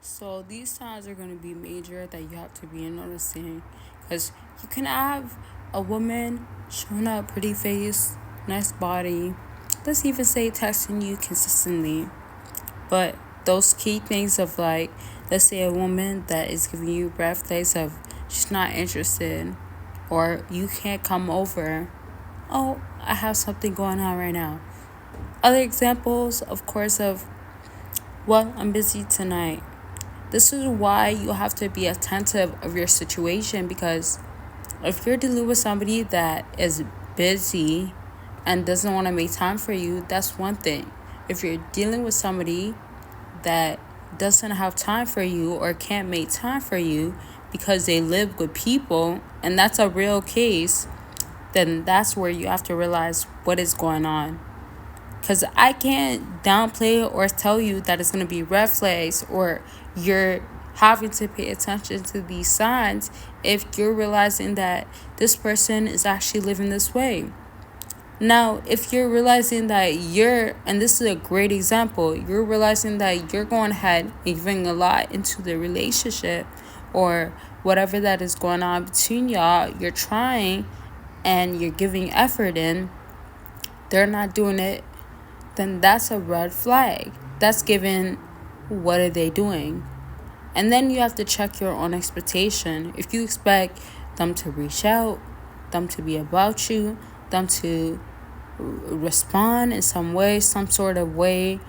So these signs are going to be major that you have to be noticing, because you can have a woman showing a pretty face, nice body, let's even say texting you consistently, but those key things of, like, let's say a woman that is giving you red flags of she's not interested, or you can't come over. Oh, I have something going on right now. Other examples, of course, of, well, I'm busy tonight. This is why you have to be attentive of your situation, because if you're dealing with somebody that is busy and doesn't want to make time for you, that's one thing. If you're dealing with somebody that doesn't have time for you or can't make time for you because they live with people, and that's a real case, then that's where you have to realize what is going on. Because I can't downplay or tell you that it's going to be red flags or you're having to pay attention to these signs if you're realizing that this person is actually living this way. Now, if you're realizing that and this is a great example, you're realizing that you're going ahead and giving a lot into the relationship or whatever that is going on between y'all, you're trying and you're giving effort in, they're not doing it, then that's a red flag. That's given, what are they doing? And then you have to check your own expectation. If you expect them to reach out, them to be about you, them to respond in some way, some sort of way,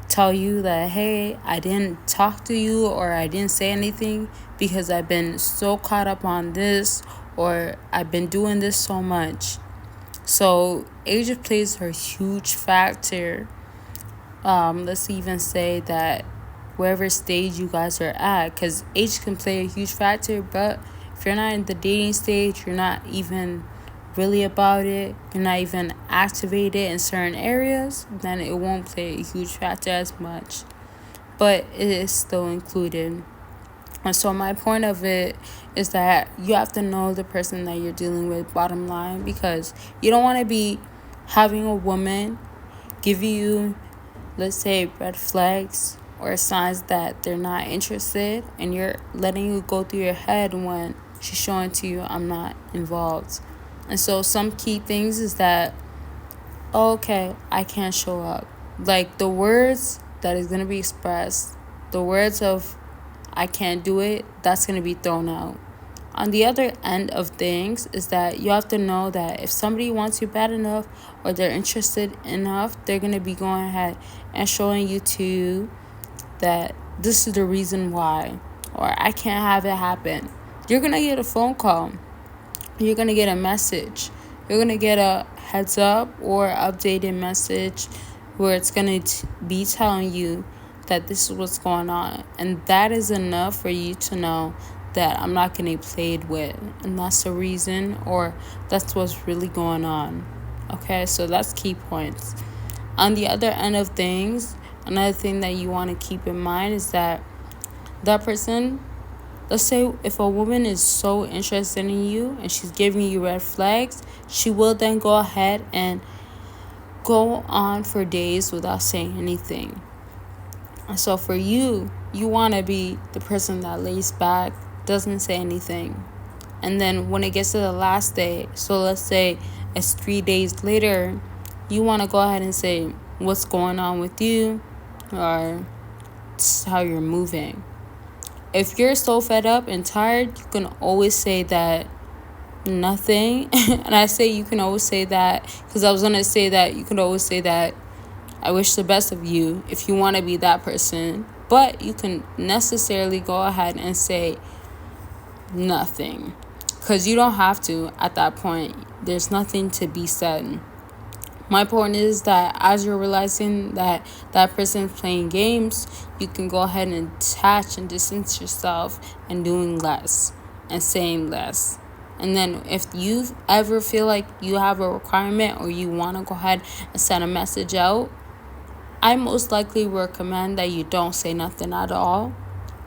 tell you that, hey, I didn't talk to you or I didn't say anything because I've been so caught up on this or I've been doing this so much. So age plays a huge factor. Let's even say that wherever stage you guys are at, because age can play a huge factor, but if you're not in the dating stage, you're not even really about it, you're not even activated in certain areas, then it won't play a huge factor as much, but it is still included. And so my point of it is that you have to know the person that you're dealing with, bottom line, because you don't want to be having a woman give you, let's say, red flags or signs that they're not interested, and you're letting it go through your head when she's showing to you, I'm not involved. And so some key things is that, okay, I can't show up. Like the words that is going to be expressed, the words of I can't do it, that's going to be thrown out. On the other end of things is that you have to know that if somebody wants you bad enough or they're interested enough, they're going to be going ahead and showing you to that this is the reason why, or I can't have it happen. You're going to get a phone call. You're going to get a message. You're going to get a heads up or updated message where it's going to be telling you that this is what's going on. And that is enough for you to know that I'm not getting played with. And that's the reason, or that's what's really going on. Okay, so that's key points. On the other end of things, another thing that you want to keep in mind is that person, let's say if a woman is so interested in you and she's giving you red flags, she will then go ahead and go on for days without saying anything. And so for you want to be the person that lays back, doesn't say anything. And then when it gets to the last day, so let's say it's 3 days later, you want to go ahead and say what's going on with you or how you're moving. If you're so fed up and tired, you can always say that nothing. And I say you can always say that because I was going to say that you can always say that I wish the best of you if you want to be that person. But you can necessarily go ahead and say nothing, because you don't have to at that point. There's nothing to be said. My point is that as you're realizing that person's playing games, you can go ahead and detach and distance yourself and doing less and saying less. And then if you ever feel like you have a requirement or you want to go ahead and send a message out, I most likely recommend that you don't say nothing at all.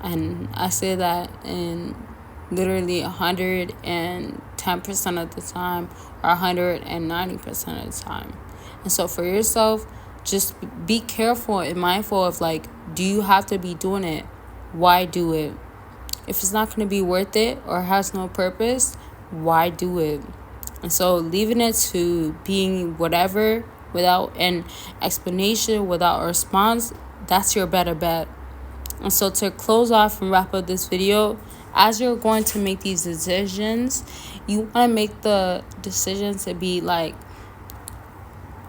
And I say that in literally 110% of the time or 190% of the time. And so for yourself, just be careful and mindful of, like, do you have to be doing it? why do it? If it's not going to be worth it or has no purpose, why do it? And so leaving it to being whatever without an explanation, without a response, that's your better bet. And so to close off and wrap up this video, as you're going to make these decisions, you want to make the decision to be like,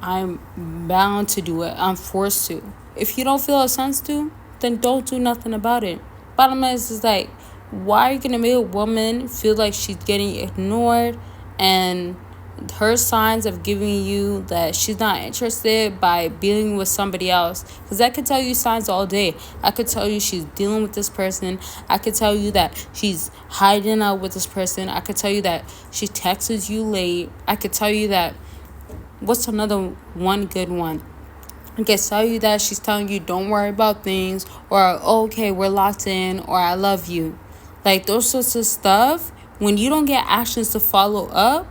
I'm bound to do it. I'm forced to. If you don't feel a sense to, then don't do nothing about it. Bottom line is like, why are you going to make a woman feel like she's getting ignored and her signs of giving you that she's not interested by being with somebody else? Because I could tell you signs all day. I could tell you she's dealing with this person. I could tell you that she's hiding out with this person. I could tell you that she texts you late. I could tell you that, what's another one good one? I can tell you that she's telling you don't worry about things, or okay, we're locked in, or I love you. Like those sorts of stuff, when you don't get actions to follow up,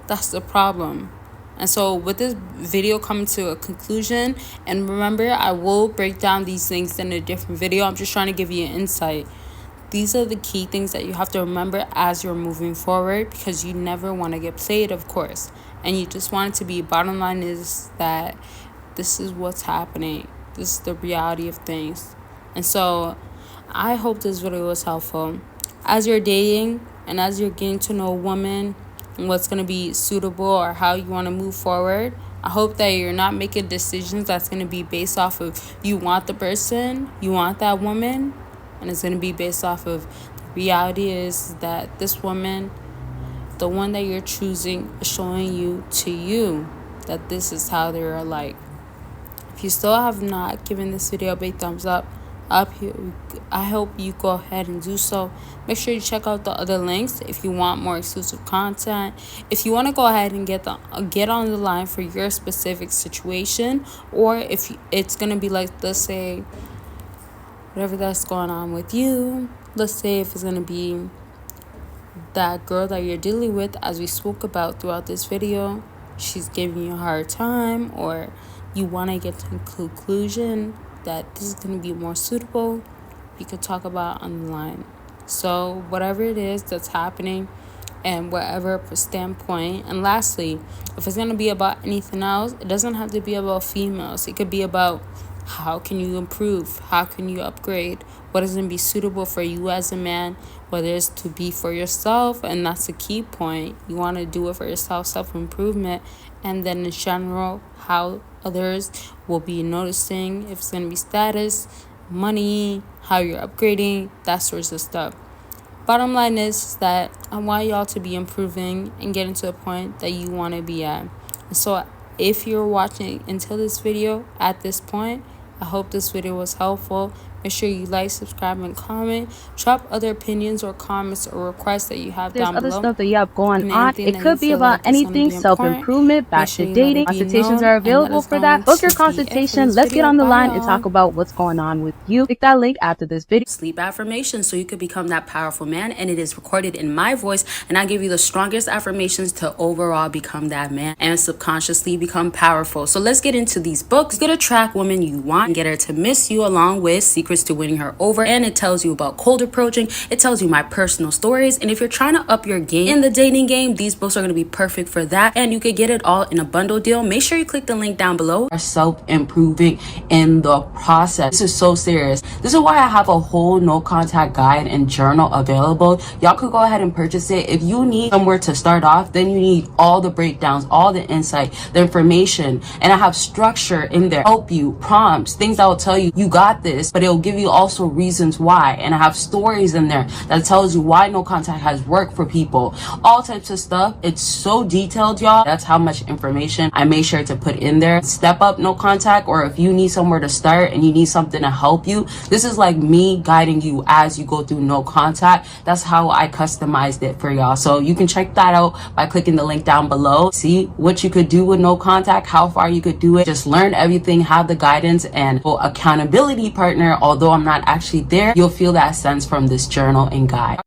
that's the problem. And so with this video coming to a conclusion, and remember, I will break down these things in a different video. I'm just trying to give you an insight. These are the key things that you have to remember as you're moving forward, because you never want to get played, of course. And you just want it to be, bottom line is that this is what's happening. This is the reality of things. And so I hope this video was helpful. As you're dating and as you're getting to know a woman and what's going to be suitable or how you want to move forward, I hope that you're not making decisions that's going to be based off of you want the person, you want that woman, and it's going to be based off of the reality is that this woman, the one that you're choosing, is showing you that this is how they are like. If you still have not given this video a big thumbs up here, I hope you go ahead and do so. Make sure you check out the other links if you want more exclusive content. If you want to go ahead and get on the line for your specific situation, or if it's going to be like, let's say, whatever that's going on with you. Let's say if it's going to be that girl that you're dealing with, as we spoke about throughout this video, she's giving you a hard time, or you want to get to a conclusion that this is going to be more suitable, you could talk about on the line. So whatever it is that's happening and whatever standpoint. And lastly, if it's going to be about anything else, it doesn't have to be about females. It could be about how can you improve? How can you upgrade? What is going to be suitable for you as a man? Whether it's to be for yourself, and that's the key point. You want to do it for yourself, self-improvement. And then in general, how others will be noticing, if it's going to be status, money, how you're upgrading, that sorts of stuff. Bottom line is that I want y'all to be improving and getting to a point that you want to be at. And so if you're watching until this video at this point, I hope this video was helpful. Make sure you like, subscribe, and comment. Drop other opinions or comments or requests that you have down below. There's other stuff that you have going on. It could be about anything, self-improvement, back to dating. Consultations are available for that. Book your consultation. Let's get on the line and talk about what's going on with you. Click that link after this video. Sleep affirmations so you could become that powerful man, and it is recorded in my voice, and I give you the strongest affirmations to overall become that man and subconsciously become powerful. So let's get into these books. Get a track woman you want and get her to miss you, along with secrets to winning her over, and it tells you about cold approaching. It tells you my personal stories, and if you're trying to up your game in the dating game, these books are going to be perfect for that, and you could get it all in a bundle deal. Make sure you click the link down below. Self-improving in the process. This is so serious. This is why I have a whole no contact guide and journal available. Y'all could go ahead and purchase it. If you need somewhere to start off, then you need all the breakdowns, all the insight, the information, and I have structure in there, help you, prompts, things that will tell you you got this, but it'll give you also reasons why, and I have stories in there that tells you why no contact has worked for people, all types of stuff. It's so detailed, y'all. That's how much information I made sure to put in there. Step up no contact, or if you need somewhere to start and you need something to help you, this is like me guiding you as you go through no contact. That's how I customized it for y'all. So you can check that out by clicking the link down below. See what you could do with no contact, how far you could do it. Just learn everything, have the guidance, and accountability partner. Although I'm not actually there, you'll feel that sense from this journal and guide.